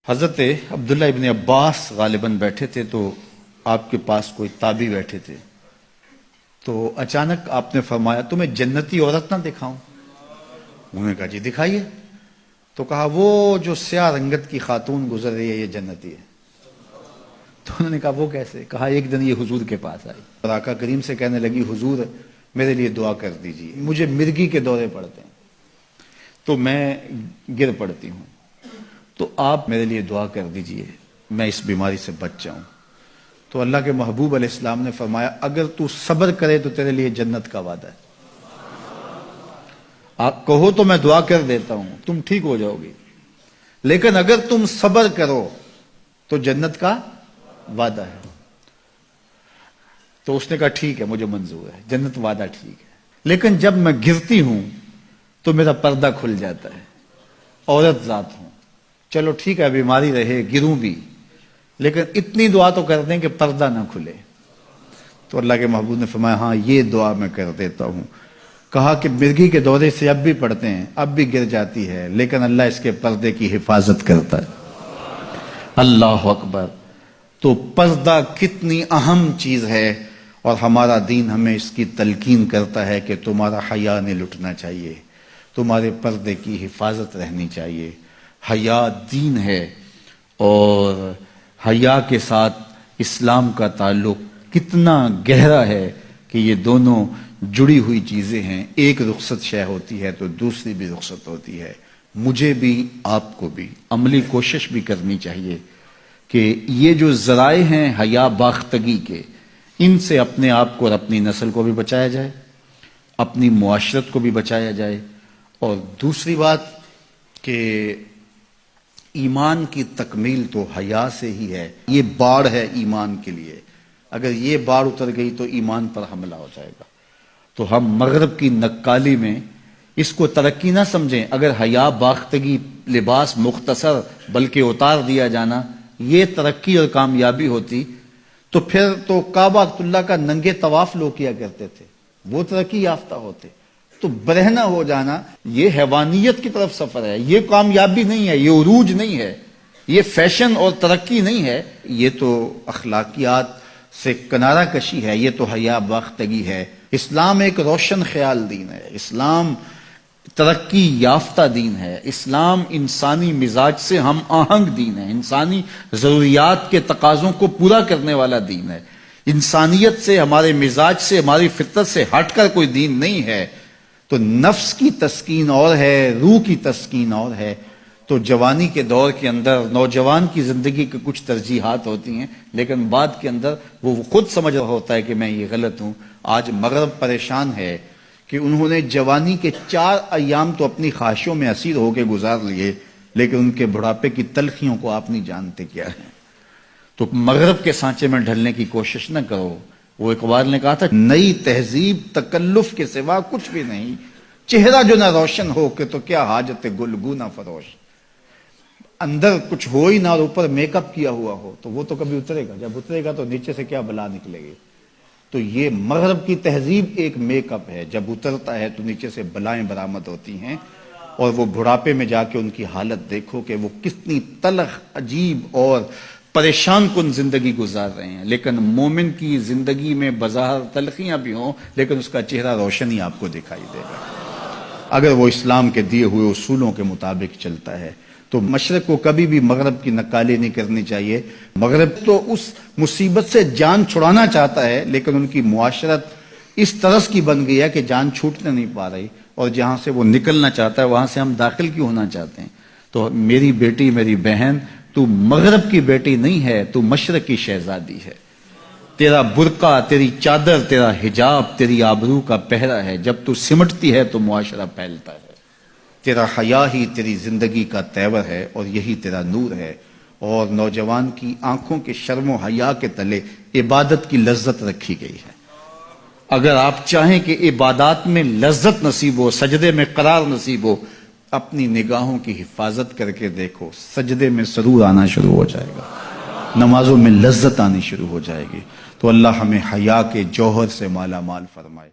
حضرت عبداللہ ابن عباس غالباً بیٹھے تھے تو آپ کے پاس کوئی تابعی بیٹھے تھے، تو اچانک آپ نے فرمایا تمہیں جنتی عورت نہ دکھاؤں؟ انہوں نے کہا جی دکھائیے. تو کہا وہ جو سیاہ رنگت کی خاتون گزر رہی ہے یہ جنتی ہے. تو انہوں نے کہا وہ کیسے؟ کہا ایک دن یہ حضور کے پاس آئی اور آقا کریم سے کہنے لگی حضور میرے لیے دعا کر دیجیے، مجھے مرگی کے دورے پڑتے ہیں تو میں گر پڑتی ہوں، تو آپ میرے لیے دعا کر دیجئے میں اس بیماری سے بچ جاؤں. تو اللہ کے محبوب علیہ السلام نے فرمایا اگر تو صبر کرے تو تیرے لیے جنت کا وعدہ ہے. آپ کہو تو میں دعا کر دیتا ہوں تم ٹھیک ہو جاؤ گی، لیکن اگر تم صبر کرو تو جنت کا وعدہ ہے. تو اس نے کہا ٹھیک ہے مجھے منظور ہے، جنت وعدہ ٹھیک ہے، لیکن جب میں گرتی ہوں تو میرا پردہ کھل جاتا ہے، عورت ذات ہوں. چلو ٹھیک ہے بیماری رہے گروں بھی، لیکن اتنی دعا تو کر دیں کہ پردہ نہ کھلے. تو اللہ کے محبوب نے فرمایا ہاں یہ دعا میں کر دیتا ہوں. کہا کہ مرگی کے دورے سے اب بھی پڑھتے ہیں، اب بھی گر جاتی ہے، لیکن اللہ اس کے پردے کی حفاظت کرتا ہے. اللہ اکبر. تو پردہ کتنی اہم چیز ہے، اور ہمارا دین ہمیں اس کی تلقین کرتا ہے کہ تمہارا حیا نہیں لٹنا چاہیے، تمہارے پردے کی حفاظت رہنی چاہیے. حیا دین ہے، اور حیا کے ساتھ اسلام کا تعلق کتنا گہرا ہے کہ یہ دونوں جڑی ہوئی چیزیں ہیں. ایک رخصت شے ہوتی ہے تو دوسری بھی رخصت ہوتی ہے. مجھے بھی آپ کو بھی عملی کوشش بھی کرنی چاہیے کہ یہ جو ذرائع ہیں حیا باختگی کے، ان سے اپنے آپ کو اور اپنی نسل کو بھی بچایا جائے، اپنی معاشرت کو بھی بچایا جائے. اور دوسری بات کہ ایمان کی تکمیل تو حیا سے ہی ہے. یہ باڑ ہے ایمان کے لیے، اگر یہ باڑ اتر گئی تو ایمان پر حملہ ہو جائے گا. تو ہم مغرب کی نقالی میں اس کو ترقی نہ سمجھیں. اگر حیا باختگی لباس مختصر بلکہ اتار دیا جانا یہ ترقی اور کامیابی ہوتی تو پھر تو کعبہ اللہ کا ننگے طواف لوگ کیا کرتے تھے، وہ ترقی یافتہ ہوتے. تو برہنہ ہو جانا یہ حیوانیت کی طرف سفر ہے، یہ کامیابی نہیں ہے، یہ عروج نہیں ہے، یہ فیشن اور ترقی نہیں ہے، یہ تو اخلاقیات سے کنارہ کشی ہے، یہ تو حیا باختگی ہے. اسلام ایک روشن خیال دین ہے، اسلام ترقی یافتہ دین ہے، اسلام انسانی مزاج سے ہم آہنگ دین ہے، انسانی ضروریات کے تقاضوں کو پورا کرنے والا دین ہے. انسانیت سے، ہمارے مزاج سے، ہماری فطرت سے ہٹ کر کوئی دین نہیں ہے. تو نفس کی تسکین اور ہے، روح کی تسکین اور ہے. تو جوانی کے دور کے اندر نوجوان کی زندگی کی کچھ ترجیحات ہوتی ہیں، لیکن بعد کے اندر وہ خود سمجھ رہا ہوتا ہے کہ میں یہ غلط ہوں. آج مغرب پریشان ہے کہ انہوں نے جوانی کے 4 ایام تو اپنی خواہشوں میں اسیر ہو کے گزار لیے، لیکن ان کے بڑھاپے کی تلخیوں کو آپ نہیں جانتے کیا ہے. تو مغرب کے سانچے میں ڈھلنے کی کوشش نہ کرو. وہ اقبال نے کہا تھا نئی تہذیب تکلف کے سوا کچھ بھی نہیں، چہرہ جو نہ روشن ہو کہ تو کیا حاجت گلگو نہ فروش. اندر کچھ ہو ہی نہ اور اوپر میک اپ کیا ہوا ہو تو وہ تو کبھی اترے گا، جب اترے گا تو نیچے سے کیا بلا نکلے گی. تو یہ مغرب کی تہذیب ایک میک اپ ہے، جب اترتا ہے تو نیچے سے بلائیں برآمد ہوتی ہیں. اور وہ بڑھاپے میں جا کے ان کی حالت دیکھو کہ وہ کتنی تلخ عجیب اور پریشان کن زندگی گزار رہے ہیں. لیکن مومن کی زندگی میں بظاہر تلخیاں بھی ہوں لیکن اس کا چہرہ روشن ہی آپ کو دکھائی دے گا اگر وہ اسلام کے دیے ہوئے اصولوں کے مطابق چلتا ہے. تو مشرق کو کبھی بھی مغرب کی نقالی نہیں کرنی چاہیے. مغرب تو اس مصیبت سے جان چھڑانا چاہتا ہے، لیکن ان کی معاشرت اس طرز کی بن گئی ہے کہ جان چھوٹنے نہیں پا رہی، اور جہاں سے وہ نکلنا چاہتا ہے وہاں سے ہم داخل کیوں ہونا چاہتے ہیں. تو میری بیٹی، میری بہن، تو مغرب کی بیٹی نہیں ہے، تو مشرق کی شہزادی ہے. تیرا برقع، تیری چادر، تیرا حجاب تیری آبرو کا پہرا ہے. جب تو سمٹتی ہے تو معاشرہ پھیلتا ہے. تیرا حیا ہی تیری زندگی کا تیور ہے اور یہی تیرا نور ہے. اور نوجوان کی آنکھوں کے شرم و حیا کے تلے عبادت کی لذت رکھی گئی ہے. اگر آپ چاہیں کہ عبادات میں لذت نصیب ہو، سجدے میں قرار نصیب ہو، اپنی نگاہوں کی حفاظت کر کے دیکھو، سجدے میں سرور آنا شروع ہو جائے گا، نمازوں میں لذت آنی شروع ہو جائے گی. تو اللہ ہمیں حیا کے جوہر سے مالا مال فرمائے.